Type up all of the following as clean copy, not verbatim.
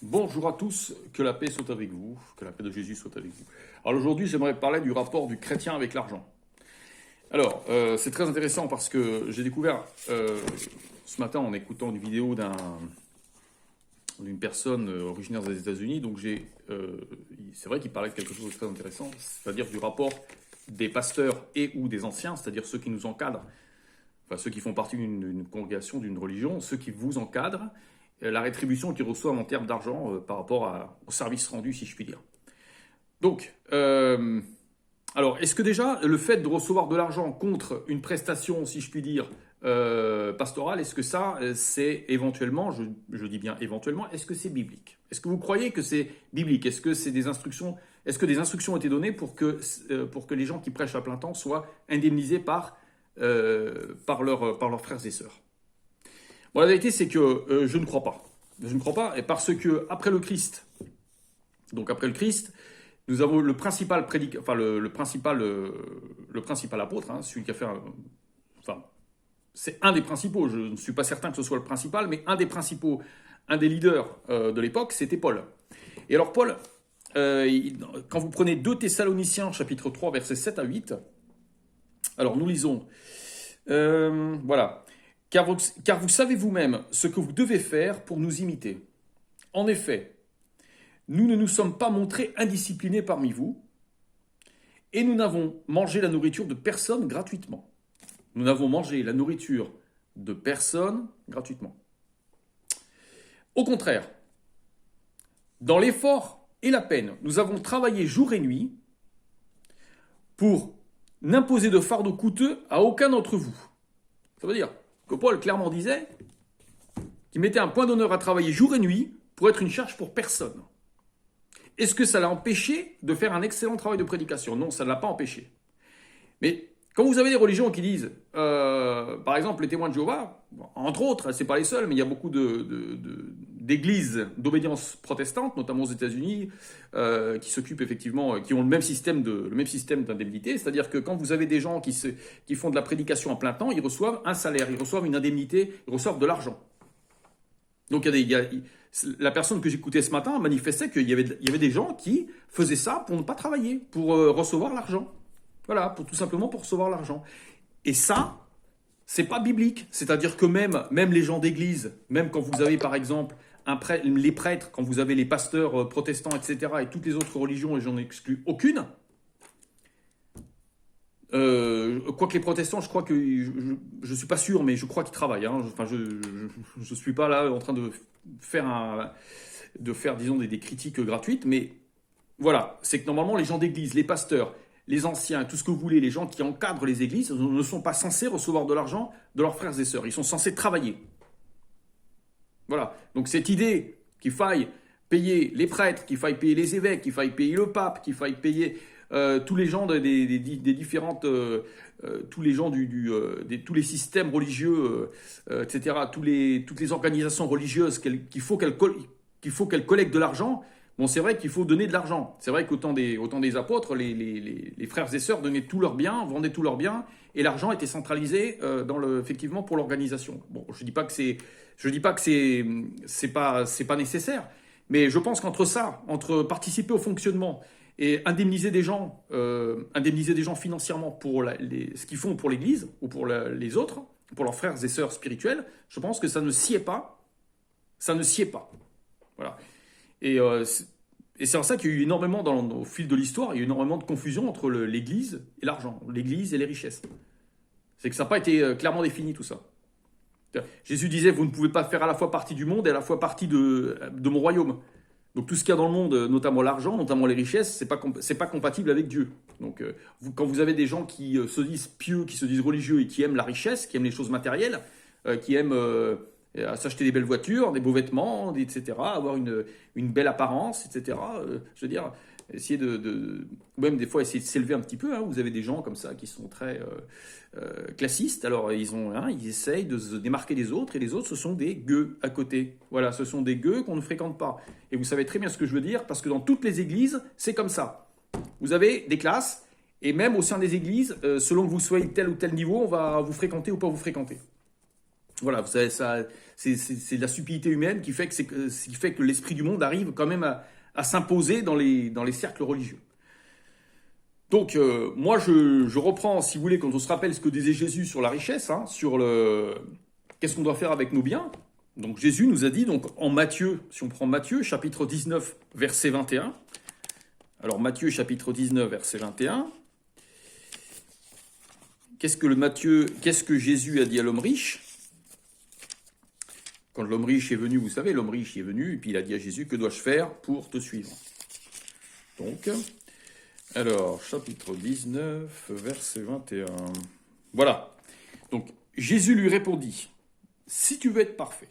Bonjour à tous, que la paix soit avec vous, que la paix de Jésus soit avec vous. Alors aujourd'hui, j'aimerais parler du rapport du chrétien avec l'argent. Alors, c'est très intéressant parce que j'ai découvert ce matin en écoutant une vidéo d'une personne originaire des États-Unis, donc c'est vrai qu'il parlait de quelque chose de très intéressant, c'est-à-dire du rapport des pasteurs et ou des anciens, c'est-à-dire ceux qui nous encadrent, enfin ceux qui font partie d'une congrégation, d'une religion, ceux qui vous encadrent, la rétribution qu'ils reçoivent en termes d'argent par rapport au service rendu, si je puis dire. Donc, alors, est-ce que déjà le fait de recevoir de l'argent contre une prestation, si je puis dire, pastorale, est-ce que ça, c'est éventuellement, je dis bien éventuellement, est-ce que c'est biblique? Est-ce que vous croyez que c'est biblique? Est-ce que c'est des instructions, est-ce que des instructions ont été données pour que les gens qui prêchent à plein temps soient indemnisés par leurs frères et sœurs? Bon, la vérité, c'est que je ne crois pas. Je ne crois pas, et parce que après le Christ, nous avons le principal enfin le principal apôtre, hein, celui qui a fait, enfin, c'est un des principaux. Je ne suis pas certain que ce soit le principal, mais un des principaux, un des leaders de l'époque, c'était Paul. Et alors Paul, quand vous prenez 2 Thessaloniciens, chapitre 3, versets 7 à 8, alors nous lisons, voilà. Car vous savez vous-même ce que vous devez faire pour nous imiter. En effet, nous ne nous sommes pas montrés indisciplinés parmi vous, et nous n'avons mangé la nourriture de personne gratuitement. Nous n'avons mangé la nourriture de personne gratuitement. Au contraire, dans l'effort et la peine, nous avons travaillé jour et nuit pour n'imposer de fardeau coûteux à aucun d'entre vous. Ça veut dire que Paul clairement disait qu'il mettait un point d'honneur à travailler jour et nuit pour être une charge pour personne. Est-ce que ça l'a empêché de faire un excellent travail de prédication? Non, ça ne l'a pas empêché. Mais quand vous avez des religions qui disent, par exemple les témoins de Jéhovah, entre autres, c'est pas les seuls, mais il y a beaucoup d'églises d'obédience protestante, notamment aux États-Unis, qui s'occupent effectivement, qui ont le même système d'indemnité, c'est-à-dire que quand vous avez des gens qui font de la prédication à plein temps, ils reçoivent un salaire, ils reçoivent une indemnité, ils reçoivent de l'argent. Donc la personne que j'écoutais ce matin manifestait qu'il y avait des gens qui faisaient ça pour ne pas travailler, pour recevoir l'argent. Voilà, tout simplement pour recevoir l'argent. Et ça, c'est pas biblique. C'est-à-dire que même les gens d'église, même quand vous avez par exemple les prêtres, quand vous avez les pasteurs protestants, etc., et toutes les autres religions, et j'en exclus aucune, quoique les protestants, je crois que, je suis pas sûr, mais je crois qu'ils travaillent. Hein. Enfin, je suis pas là en train de faire, disons, des critiques gratuites, mais voilà, c'est que normalement les gens d'église, les pasteurs, les anciens, tout ce que vous voulez, les gens qui encadrent les églises ne sont pas censés recevoir de l'argent de leurs frères et sœurs. Ils sont censés travailler. Voilà. Donc cette idée qu'il faille payer les prêtres, qu'il faille payer les évêques, qu'il faille payer le pape, qu'il faille payer tous les gens des différentes, tous les gens tous les systèmes religieux, etc., toutes les organisations religieuses qu'il faut qu'elles collectent de l'argent. Bon, c'est vrai qu'il faut donner de l'argent. C'est vrai qu'autant des apôtres, les frères et sœurs donnaient tous leurs biens, vendaient tous leurs biens, et l'argent était centralisé effectivement pour l'organisation. Bon, je dis pas que c'est pas nécessaire, mais je pense entre participer au fonctionnement et indemniser des gens financièrement pour ce qu'ils font pour l'Église ou pour les autres, pour leurs frères et sœurs spirituels, je pense que ça ne sied pas. Ça ne sied pas. Voilà. Et c'est en ça qu'il y a eu énormément, au fil de l'histoire, il y a eu énormément de confusion entre l'Église et l'argent, l'Église et les richesses. C'est que ça n'a pas été clairement défini tout ça. Jésus disait, vous ne pouvez pas faire à la fois partie du monde et à la fois partie de mon royaume. Donc tout ce qu'il y a dans le monde, notamment l'argent, notamment les richesses, c'est pas compatible avec Dieu. Donc quand vous avez des gens qui se disent pieux, qui se disent religieux et qui aiment la richesse, qui aiment les choses matérielles, qui aiment à s'acheter des belles voitures, des beaux vêtements, etc., avoir une belle apparence, etc., je veux dire, essayer même des fois essayer de s'élever un petit peu. Hein. Vous avez des gens comme ça qui sont très classistes. Alors ils essayent de se démarquer des autres, et les autres, ce sont des gueux à côté. Voilà, ce sont des gueux qu'on ne fréquente pas. Et vous savez très bien ce que je veux dire, parce que dans toutes les églises, c'est comme ça. Vous avez des classes, et même au sein des églises, selon que vous soyez tel ou tel niveau, on va vous fréquenter ou pas vous fréquenter. Voilà, vous savez, ça, c'est la stupidité humaine qui fait que l'esprit du monde arrive quand même à s'imposer dans les cercles religieux. Donc, moi, je reprends, si vous voulez, quand on se rappelle ce que disait Jésus sur la richesse, hein, sur qu'est-ce qu'on doit faire avec nos biens. Donc, Jésus nous a dit, donc, en Matthieu, si on prend Matthieu, chapitre 19, verset 21. Alors, Matthieu, chapitre 19, verset 21. Qu'est-ce que Jésus a dit à l'homme riche? Quand l'homme riche est venu, vous savez, l'homme riche est venu, et puis il a dit à Jésus, que dois-je faire pour te suivre? Donc, alors, chapitre 19, verset 21. Voilà. Donc, Jésus lui répondit, si tu veux être parfait,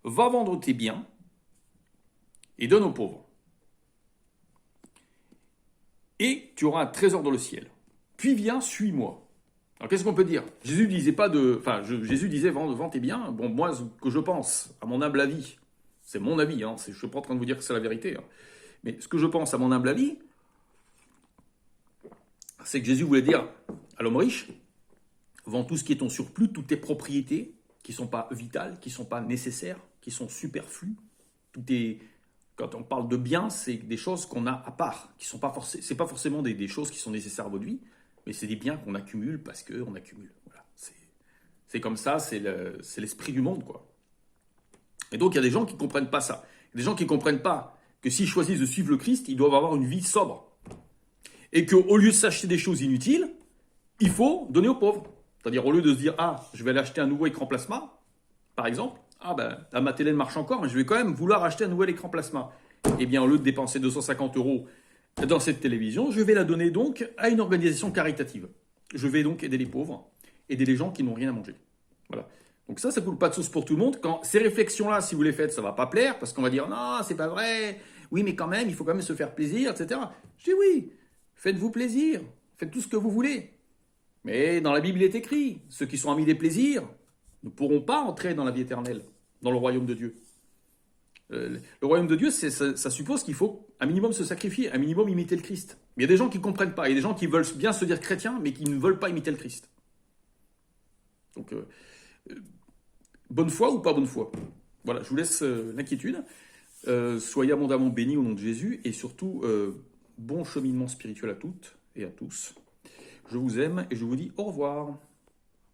va vendre tes biens et donne aux pauvres. Et tu auras un trésor dans le ciel. Puis viens, suis-moi. Alors qu'est-ce qu'on peut dire? Jésus disait pas Jésus disait vends tes biens. Bon, moi, ce que je pense, à mon humble avis, c'est mon avis, hein, je ne suis pas en train de vous dire que c'est la vérité, hein, mais ce que je pense à mon humble avis, c'est que Jésus voulait dire à l'homme riche, vends tout ce qui est ton surplus, toutes tes propriétés qui ne sont pas vitales, qui ne sont pas nécessaires, qui sont superflues. Quand on parle de biens, c'est des choses qu'on a à part, qui sont pas c'est pas forcément des choses qui sont nécessaires à votre vie, mais c'est des biens qu'on accumule parce qu'on accumule. Voilà. C'est comme ça, c'est l'esprit du monde, quoi. Et donc il y a des gens qui ne comprennent pas ça. Il y a des gens qui ne comprennent pas que s'ils choisissent de suivre le Christ, ils doivent avoir une vie sobre. Et qu'au lieu de s'acheter des choses inutiles, il faut donner aux pauvres. C'est-à-dire au lieu de se dire, ah, je vais aller acheter un nouveau écran plasma, par exemple, ah ben, ma télé ne marche encore, mais je vais quand même vouloir acheter un nouvel écran plasma. Eh bien, au lieu de dépenser 250 € dans cette télévision, je vais la donner donc à une organisation caritative. Je vais donc aider les pauvres, aider les gens qui n'ont rien à manger. Voilà. Donc ça coule pas de sauce pour tout le monde. Quand ces réflexions-là, si vous les faites, ça va pas plaire, parce qu'on va dire, non, c'est pas vrai, oui, mais quand même, il faut quand même se faire plaisir, etc. Je dis oui, faites-vous plaisir, faites tout ce que vous voulez. Mais dans la Bible, il est écrit, ceux qui sont amis des plaisirs ne pourront pas entrer dans la vie éternelle, dans le royaume de Dieu. Le royaume de Dieu, ça suppose qu'il faut un minimum se sacrifier, un minimum imiter le Christ. Mais il y a des gens qui ne comprennent pas, il y a des gens qui veulent bien se dire chrétiens, mais qui ne veulent pas imiter le Christ. Donc, bonne foi ou pas bonne foi? Voilà, je vous laisse l'inquiétude. Soyez abondamment bénis au nom de Jésus, et surtout, bon cheminement spirituel à toutes et à tous. Je vous aime et je vous dis au revoir.